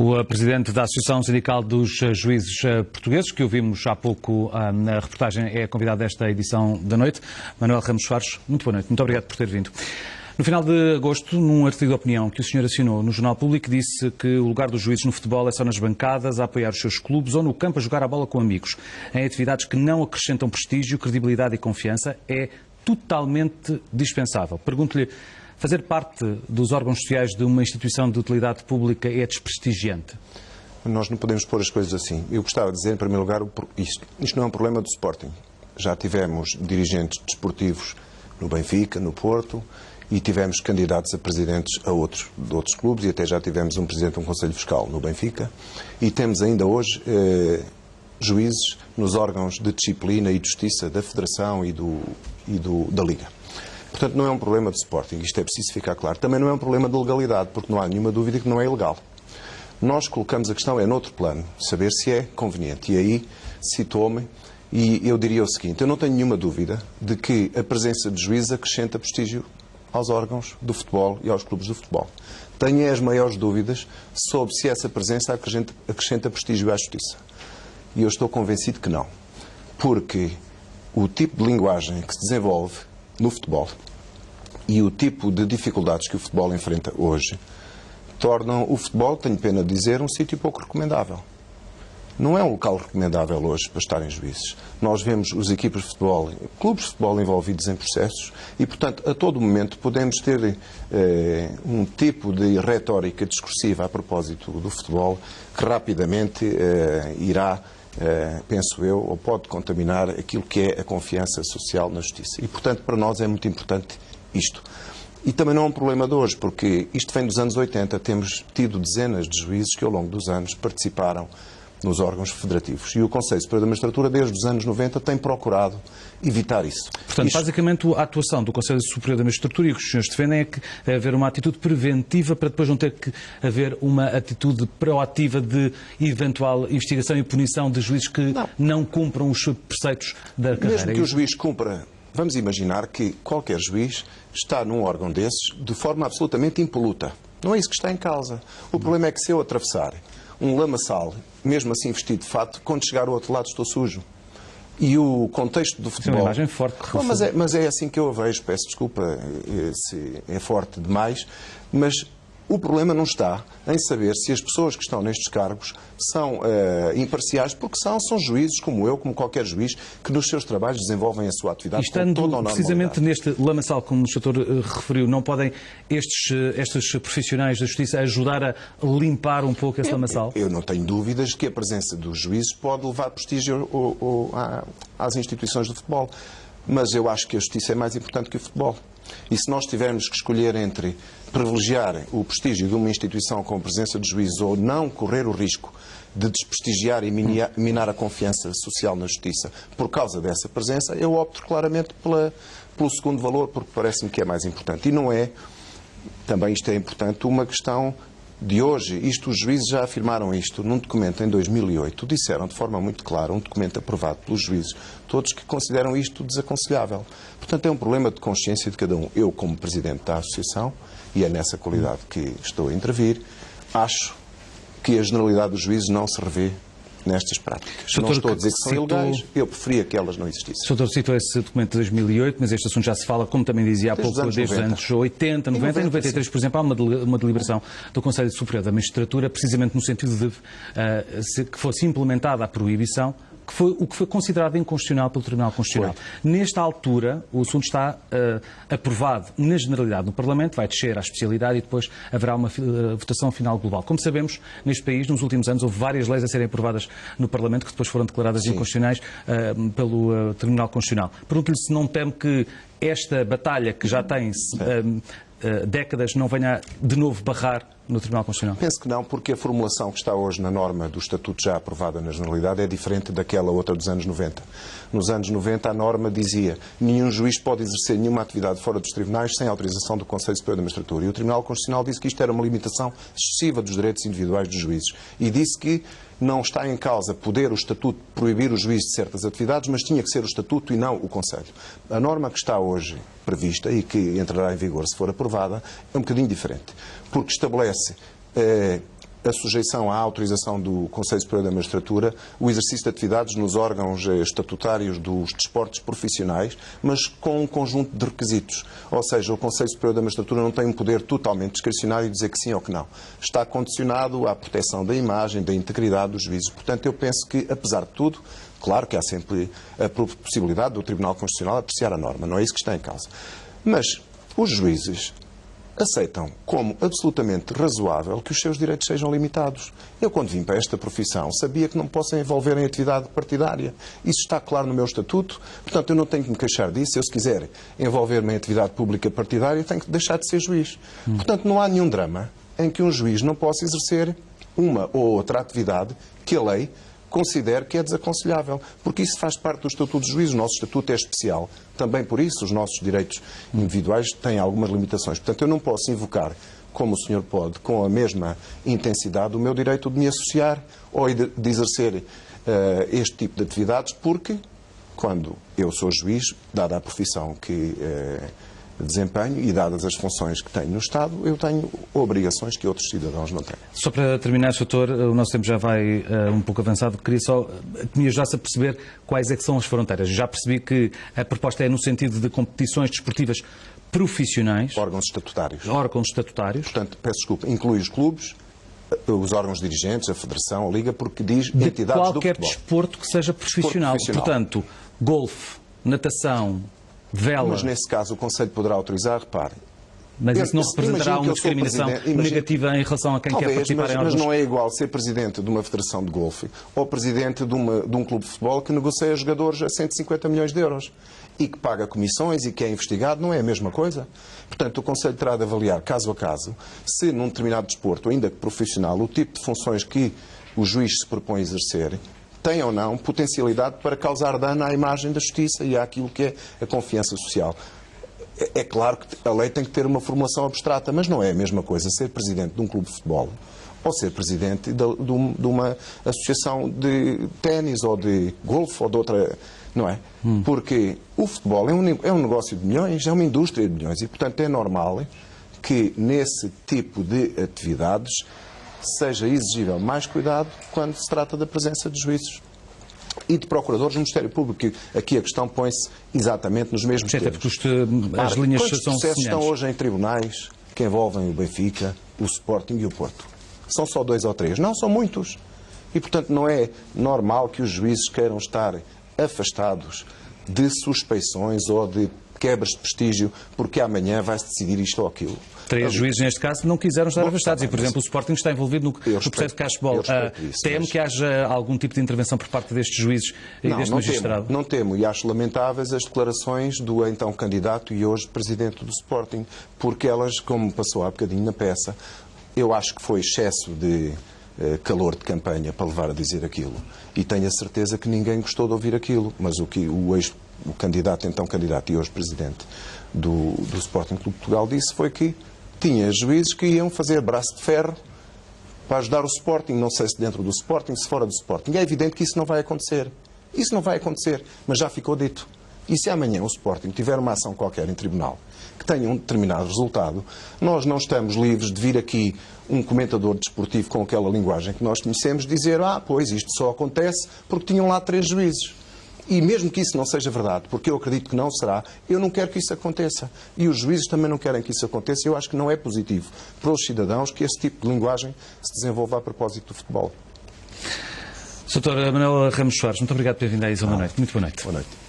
O presidente da Associação Sindical dos Juízes Portugueses, que ouvimos há pouco na reportagem, é convidado desta edição da noite. Manuel Ramos Soares, muito boa noite. Muito obrigado por ter vindo. No final de agosto, num artigo de opinião que o senhor assinou no Jornal Público, disse que o lugar dos juízes no futebol é só nas bancadas, a apoiar os seus clubes ou no campo a jogar a bola com amigos. Em atividades que não acrescentam prestígio, credibilidade e confiança, é totalmente dispensável. Pergunto-lhe, fazer parte dos órgãos sociais de uma instituição de utilidade pública é desprestigiante? Nós não podemos pôr as coisas assim. Eu gostava de dizer, em primeiro lugar, isto não é um problema do Sporting. Já tivemos dirigentes desportivos no Benfica, no Porto, e tivemos candidatos a presidentes de outros clubes, e até já tivemos um presidente de um Conselho Fiscal no Benfica, e temos ainda hoje juízes nos órgãos de disciplina e de justiça da Federação e da Liga. Portanto, não é um problema de Sporting, isto é preciso ficar claro. Também não é um problema de legalidade, porque não há nenhuma dúvida que não é ilegal. Nós colocamos a questão noutro plano, saber se é conveniente. E aí citou-me, e eu diria o seguinte, eu não tenho nenhuma dúvida de que a presença de juízes acrescenta prestígio aos órgãos do futebol e aos clubes do futebol. Tenho as maiores dúvidas sobre se essa presença acrescenta prestígio à justiça. E eu estou convencido que não. Porque o tipo de linguagem que se desenvolve no futebol e o tipo de dificuldades que o futebol enfrenta hoje tornam o futebol, tenho pena de dizer, um sítio pouco recomendável. Não é um local recomendável hoje para estarem juízes. Nós vemos os equipas de futebol, clubes de futebol envolvidos em processos e, portanto, a todo momento podemos ter um tipo de retórica discursiva a propósito do futebol que rapidamente irá, penso eu, ou pode contaminar aquilo que é a confiança social na justiça. E, portanto, para nós é muito importante isto. E também não é um problema de hoje, porque isto vem dos anos 80. Temos tido dezenas de juízes que, ao longo dos anos, participaram nos órgãos federativos. E o Conselho Superior da Magistratura, desde os anos 90, tem procurado evitar isso. Portanto, basicamente, a atuação do Conselho Superior da Magistratura e o que os senhores defendem é que deve haver uma atitude preventiva para depois não ter que haver uma atitude proativa de eventual investigação e punição de juízes que não cumpram os preceitos da carreira. Mesmo que o juiz cumpra, vamos imaginar que qualquer juiz está num órgão desses de forma absolutamente impoluta. Não é isso que está em causa. O problema é que se eu atravessar um lamaçal, mesmo assim vestido de fato, quando chegar ao outro lado estou sujo. E o contexto do futebol... É uma imagem forte. Mas é assim que eu a vejo, peço desculpa se é forte demais, mas o problema não está em saber se as pessoas que estão nestes cargos são imparciais, porque são juízes como eu, como qualquer juiz, que nos seus trabalhos desenvolvem a sua atividade com toda a normalidade. Precisamente neste lamaçal, como o Sr. referiu, não podem estes profissionais da Justiça ajudar a limpar um pouco esse lamaçal? Eu não tenho dúvidas que a presença dos juízes pode levar prestígio às instituições do futebol. Mas eu acho que a justiça é mais importante que o futebol. E se nós tivermos que escolher entre privilegiar o prestígio de uma instituição com a presença de juízes ou não correr o risco de desprestigiar e minar a confiança social na justiça por causa dessa presença, eu opto claramente pelo segundo valor, porque parece-me que é mais importante. E não é, também isto é importante, uma questão de hoje. Os juízes já afirmaram isto num documento em 2008, disseram de forma muito clara, um documento aprovado pelos juízes, todos que consideram isto desaconselhável. Portanto, é um problema de consciência de cada um. Eu, como Presidente da Associação, e é nessa qualidade que estou a intervir, acho que a generalidade dos juízes não se revê nestas práticas. Não estou a dizer que são ilegais, eu preferia que elas não existissem. O Sr. citou esse documento de 2008, mas este assunto já se fala, como também dizia há pouco, desde os anos 80, 90 e 93, por exemplo, há uma deliberação do Conselho Superior da Magistratura, precisamente no sentido de que fosse implementada a proibição, que foi o que foi considerado inconstitucional pelo Tribunal Constitucional. Nesta altura, o assunto está aprovado na generalidade no Parlamento, vai descer à especialidade e depois haverá uma votação final global. Como sabemos, neste país, nos últimos anos, houve várias leis a serem aprovadas no Parlamento que depois foram declaradas inconstitucionais pelo Tribunal Constitucional. Pergunto-lhe se não teme que esta batalha, que já tem décadas, não venha de novo barrar no Tribunal Constitucional? Penso que não, porque a formulação que está hoje na norma do Estatuto já aprovada na generalidade é diferente daquela outra dos anos 90. Nos anos 90 a norma dizia: nenhum juiz pode exercer nenhuma atividade fora dos tribunais sem autorização do Conselho Superior da Magistratura. E o Tribunal Constitucional disse que isto era uma limitação excessiva dos direitos individuais dos juízes. E disse que não está em causa poder o Estatuto proibir os juízes de certas atividades, mas tinha que ser o Estatuto e não o Conselho. A norma que está hoje prevista e que entrará em vigor se for aprovada é um bocadinho diferente, porque estabelece a sujeição à autorização do Conselho Superior da Magistratura, o exercício de atividades nos órgãos estatutários dos desportos profissionais, mas com um conjunto de requisitos. Ou seja, o Conselho Superior da Magistratura não tem um poder totalmente discricionário de dizer que sim ou que não. Está condicionado à proteção da imagem, da integridade dos juízes. Portanto, eu penso que, apesar de tudo, claro que há sempre a possibilidade do Tribunal Constitucional apreciar a norma, não é isso que está em causa. Mas os juízes aceitam como absolutamente razoável que os seus direitos sejam limitados. Eu, quando vim para esta profissão, sabia que não me posso envolver em atividade partidária. Isso está claro no meu estatuto, portanto, eu não tenho que me queixar disso. Eu, se quiser envolver-me em atividade pública partidária, tenho que deixar de ser juiz. Portanto, não há nenhum drama em que um juiz não possa exercer uma ou outra atividade que a lei considero que é desaconselhável, porque isso faz parte do Estatuto dos Juízes. O nosso Estatuto é especial. Também por isso os nossos direitos individuais têm algumas limitações. Portanto, eu não posso invocar, como o senhor pode, com a mesma intensidade, o meu direito de me associar ou de exercer este tipo de atividades, porque quando eu sou juiz, dada a profissão que desempenho e dadas as funções que tenho no Estado, eu tenho obrigações que outros cidadãos não têm. Só para terminar, Sr. o nosso tempo já vai um pouco avançado, queria só que me ajudasse a perceber quais é que são as fronteiras. Já percebi que a proposta é no sentido de competições desportivas profissionais. Órgãos estatutários. Órgãos estatutários. Portanto, peço desculpa, inclui os clubes, os órgãos dirigentes, a Federação, a Liga, porque diz entidades do futebol. Qualquer desporto que seja profissional. Portanto, golfe, natação, vela. Mas nesse caso o Conselho poderá autorizar, repare. Mas isso não representará uma discriminação negativa em relação a quem quer participar em órgãos? Mas não é igual ser presidente de uma federação de golfe ou presidente de um clube de futebol que negocia jogadores a 150 milhões de euros e que paga comissões e que é investigado, não é a mesma coisa? Portanto, o Conselho terá de avaliar, caso a caso, se num determinado desporto, ainda que profissional, o tipo de funções que o juiz se propõe a exercer tem ou não potencialidade para causar dano à imagem da justiça e àquilo que é a confiança social. É claro que a lei tem que ter uma formulação abstrata, mas não é a mesma coisa ser presidente de um clube de futebol ou ser presidente de uma associação de ténis ou de golfe ou de outra, não é? Porque o futebol é um negócio de milhões, é uma indústria de milhões e, portanto, é normal que nesse tipo de atividades seja exigível mais cuidado quando se trata da presença de juízes e de procuradores do Ministério Público. Aqui a questão põe-se exatamente nos mesmos termos. Porque as linhas são quantos processos semelhantes estão hoje em tribunais que envolvem o Benfica, o Sporting e o Porto? São só 2 ou 3? Não, são muitos. E, portanto, não é normal que os juízes queiram estar afastados de suspeições ou de quebras de prestígio porque amanhã vai-se decidir isto ou aquilo. 3 juízes, neste caso, não quiseram estar afastados. E, por exemplo, o Sporting está envolvido no processo de cashball. Temo que haja algum tipo de intervenção por parte destes juízes e deste magistrado? Não temo. E acho lamentáveis as declarações do então candidato e hoje presidente do Sporting, porque elas, como passou há bocadinho na peça, eu acho que foi excesso de calor de campanha para levar a dizer aquilo. E tenho a certeza que ninguém gostou de ouvir aquilo. Mas o que o candidato, então candidato e hoje presidente do Sporting Clube de Portugal disse foi que tinha juízes que iam fazer braço de ferro para ajudar o Sporting, não sei se dentro do Sporting, se fora do Sporting. É evidente que isso não vai acontecer. Isso não vai acontecer, mas já ficou dito. E se amanhã o Sporting tiver uma ação qualquer em tribunal que tenha um determinado resultado, nós não estamos livres de vir aqui um comentador desportivo com aquela linguagem que nós conhecemos dizer, pois isto só acontece porque tinham lá 3 juízes. E mesmo que isso não seja verdade, porque eu acredito que não será, eu não quero que isso aconteça. E os juízes também não querem que isso aconteça. Eu acho que não é positivo para os cidadãos que esse tipo de linguagem se desenvolva a propósito do futebol. Sr. Manuel Ramos Soares, muito obrigado por ter vindo à Isla da Noite. Muito boa noite. Boa noite.